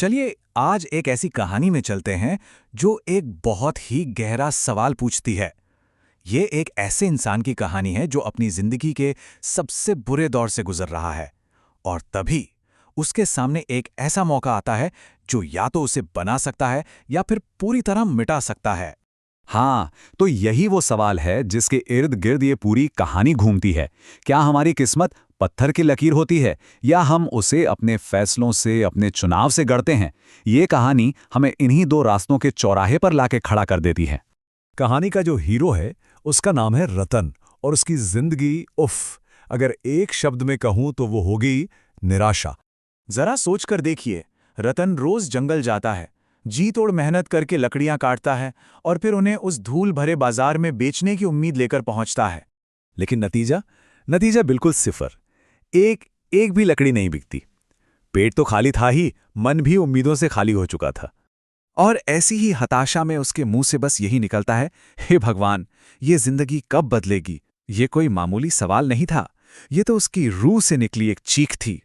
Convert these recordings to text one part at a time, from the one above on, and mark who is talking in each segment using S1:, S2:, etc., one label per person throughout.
S1: चलिए आज एक ऐसी कहानी में चलते हैं जो एक बहुत ही गहरा सवाल पूछती है। ये एक ऐसे इंसान की कहानी है जो अपनी जिंदगी के सबसे बुरे दौर से गुजर रहा है और तभी उसके सामने एक ऐसा मौका आता है जो या तो उसे बना सकता है या फिर पूरी तरह मिटा सकता है।
S2: हाँ, तो यही वो सवाल है जिसके इर्द गिर्द ये पूरी कहानी घूमती है। क्या हमारी किस्मत पत्थर की लकीर होती है या हम उसे अपने फैसलों से, अपने चुनाव से गढ़ते हैं? ये कहानी हमें इन्हीं दो रास्तों के चौराहे पर लाके खड़ा कर देती है।
S3: कहानी का जो हीरो है उसका नाम है रतन और उसकी जिंदगी अगर एक शब्द में कहूं तो वो होगी निराशा।
S1: जरा सोच कर देखिए, रतन रोज जंगल जाता है, जी तोड़ मेहनत करके लकड़ियां काटता है और फिर उन्हें उस धूल भरे बाजार में बेचने की उम्मीद लेकर पहुंचता है।
S3: लेकिन नतीजा बिल्कुल सिफर। एक एक भी लकड़ी नहीं बिकती। पेट तो खाली था ही, मन भी उम्मीदों से खाली हो चुका था।
S1: और ऐसी ही हताशा में उसके मुंह से बस यही निकलता है, हे भगवान, ये जिंदगी कब बदलेगी? ये कोई मामूली सवाल नहीं था, ये तो उसकी रूह से निकली एक चीख थी।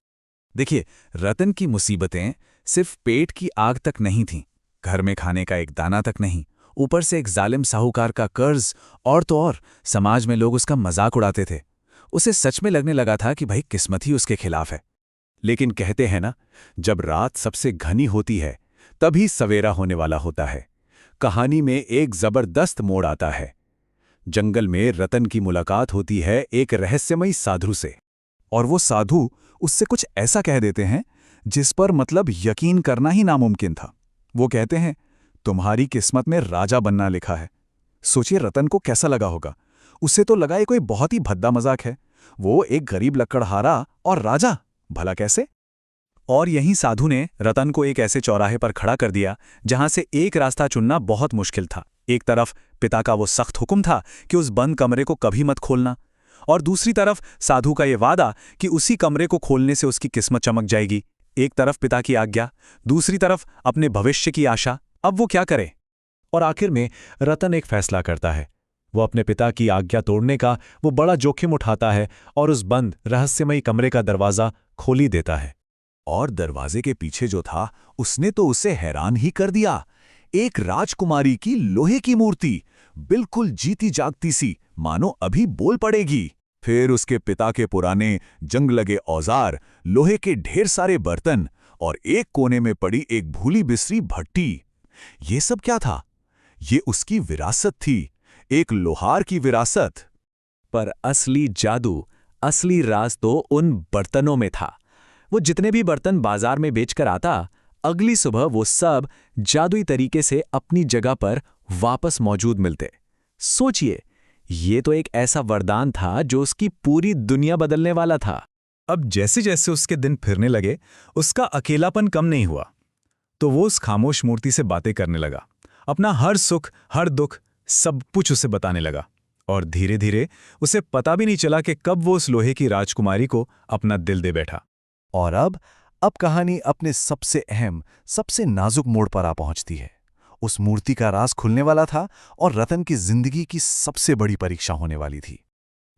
S1: देखिए, रतन की मुसीबतें सिर्फ पेट की आग तक नहीं थीं, घर में खाने का एक दाना तक नहीं, ऊपर से एक जालिम साहूकार का कर्ज और तो और समाज में लोग उसका मजाक उड़ाते थे। उसे सच में लगने लगा था कि भाई किस्मत ही उसके खिलाफ है। लेकिन कहते हैं ना, जब रात सबसे घनी होती है तभी सवेरा होने वाला होता है। कहानी में एक जबरदस्त मोड़ आता है। जंगल में रतन की मुलाकात होती है एक रहस्यमयी साधु से, और वो साधु उससे कुछ ऐसा कह देते हैं जिस पर मतलब यकीन करना ही नामुमकिन था। वो कहते हैं, तुम्हारी किस्मत में राजा बनना लिखा है। सोचिए रतन को कैसा लगा होगा। उसे तो लगा ये कोई बहुत ही भद्दा मजाक है। वो एक गरीब लकड़हारा और राजा, भला कैसे? और यहीं साधु ने रतन को एक ऐसे चौराहे पर खड़ा कर दिया जहां से एक रास्ता चुनना बहुत मुश्किल था। एक तरफ पिता का वो सख्त हुक्म था कि उस बंद कमरे को कभी मत खोलना, और दूसरी तरफ साधु का ये वादा कि उसी कमरे को खोलने से उसकी किस्मत चमक जाएगी। एक तरफ पिता की आज्ञा, दूसरी तरफ अपने भविष्य की आशा। अब वो क्या करे? और आखिर में रतन एक फैसला करता है। वो अपने पिता की आज्ञा तोड़ने का वो बड़ा जोखिम उठाता है और उस बंद रहस्यमयी कमरे का दरवाजा खोल ही देता है। और दरवाजे के पीछे जो था उसने तो उसे हैरान ही कर दिया। एक राजकुमारी की लोहे की मूर्ति, बिल्कुल जीती जागती सी, मानो अभी बोल पड़ेगी। फिर उसके पिता के पुराने जंग लगे औजार, लोहे के ढेर सारे बर्तन और एक कोने में पड़ी एक भूली बिसरी भट्टी। ये सब क्या था? ये उसकी विरासत थी, एक लोहार की विरासत। पर असली जादू, असली राज तो उन बर्तनों में था। वो जितने भी बर्तन बाजार में बेचकर आता, अगली सुबह वो सब जादुई तरीके से अपनी जगह पर वापस मौजूद मिलते। सोचिए, ये तो एक ऐसा वरदान था जो उसकी पूरी दुनिया बदलने वाला था। अब जैसे जैसे उसके दिन फिरने लगे, उसका अकेलापन कम नहीं हुआ। तो वो उस खामोश मूर्ति से बातें करने लगा, अपना हर सुख हर दुख सब कुछ उसे बताने लगा। और धीरे धीरे उसे पता भी नहीं चला कि कब वो उस लोहे की राजकुमारी को अपना दिल दे बैठा। और अब कहानी अपने सबसे अहम, सबसे नाजुक मोड़ पर आ पहुंचती है। उस मूर्ति का राज खुलने वाला था और रतन की जिंदगी की सबसे बड़ी परीक्षा होने वाली थी।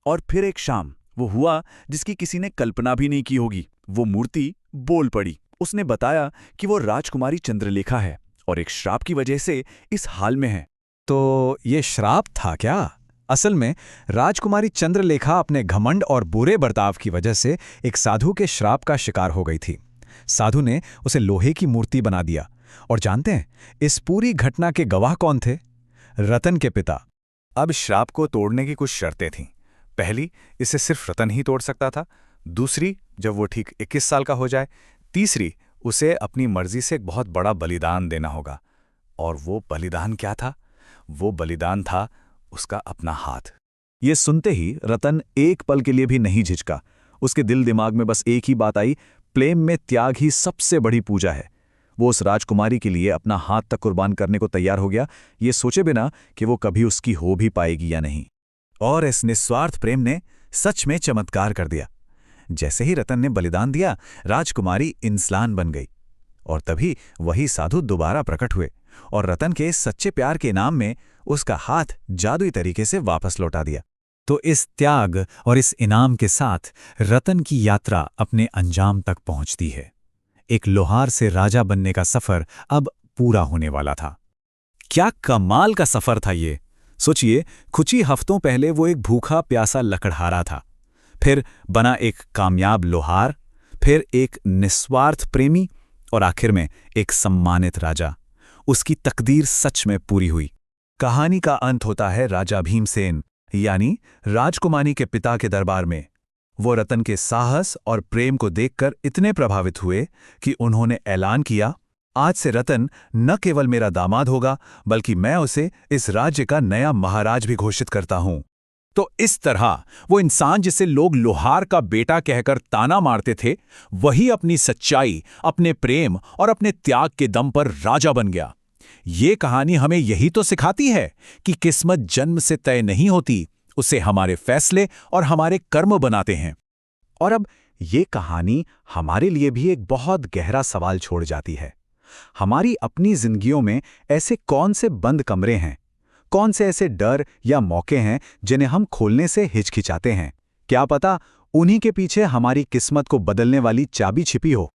S1: और फिर एक शाम वो हुआ जिसकी किसी ने कल्पना भी नहीं की होगी। वो मूर्ति बोल पड़ी। उसने बताया कि वो राजकुमारी चंद्रलेखा है और एक श्राप की वजह से इस हाल में है। तो ये श्राप था क्या? असल में राजकुमारी चंद्रलेखा अपने घमंड और बुरे बर्ताव की वजह से एक साधु के श्राप का शिकार हो गई थी। साधु ने उसे लोहे की मूर्ति बना दिया। और जानते हैं इस पूरी घटना के गवाह कौन थे? रतन के पिता। अब श्राप को तोड़ने की कुछ शर्तें थीं। पहली, इसे सिर्फ रतन ही तोड़ सकता था। दूसरी, जब वो ठीक 21 साल का हो जाए। तीसरी, उसे अपनी मर्जी से एक बहुत बड़ा बलिदान देना होगा। और वो बलिदान क्या था? वो बलिदान था उसका अपना हाथ। ये सुनते ही रतन एक पल के लिए भी नहीं झिझका। उसके दिल दिमाग में बस एक ही बात आई, प्रेम में त्याग ही सबसे बड़ी पूजा है। वो उस राजकुमारी के लिए अपना हाथ तक कुर्बान करने को तैयार हो गया, ये सोचे बिना कि वो कभी उसकी हो भी पाएगी या नहीं। और इस निस्वार्थ प्रेम ने सच में चमत्कार कर दिया। जैसे ही रतन ने बलिदान दिया, राजकुमारी इंसान बन गई। और तभी वही साधु दोबारा प्रकट हुए और रतन के सच्चे प्यार के इनाम में उसका हाथ जादुई तरीके से वापस लौटा दिया। तो इस त्याग और इस इनाम के साथ रतन की यात्रा अपने अंजाम तक पहुंचती है।
S3: एक लोहार से राजा बनने का सफर अब पूरा होने वाला था। क्या कमाल का सफर था ये। सोचिए, कुछ ही हफ्तों पहले वो एक भूखा प्यासा लकड़हारा था, फिर बना एक कामयाब लोहार, फिर एक निस्वार्थ प्रेमी और आखिर में एक सम्मानित राजा। उसकी तकदीर सच में पूरी हुई। कहानी का अंत होता है राजा भीमसेन यानी राजकुमारी के पिता के दरबार में। वो रतन के साहस और प्रेम को देखकर इतने प्रभावित हुए कि उन्होंने ऐलान किया, आज से रतन न केवल मेरा दामाद होगा बल्कि मैं उसे इस राज्य का नया महाराज भी घोषित करता हूं। तो इस तरह वो इंसान जिसे लोग लोहार का बेटा कहकर ताना मारते थे, वही अपनी सच्चाई, अपने प्रेम और अपने त्याग के दम पर राजा बन गया। ये कहानी हमें यही तो सिखाती है कि किस्मत जन्म से तय नहीं होती, उसे हमारे फैसले और हमारे कर्म बनाते हैं। और अब ये कहानी हमारे लिए भी एक बहुत गहरा सवाल छोड़ जाती है। हमारी अपनी जिंदगियों में ऐसे कौन से बंद कमरे हैं, कौन से ऐसे डर या मौके हैं जिन्हें हम खोलने से हिचकिचाते हैं? क्या पता उन्हीं के पीछे हमारी किस्मत को बदलने वाली चाबी छिपी हो।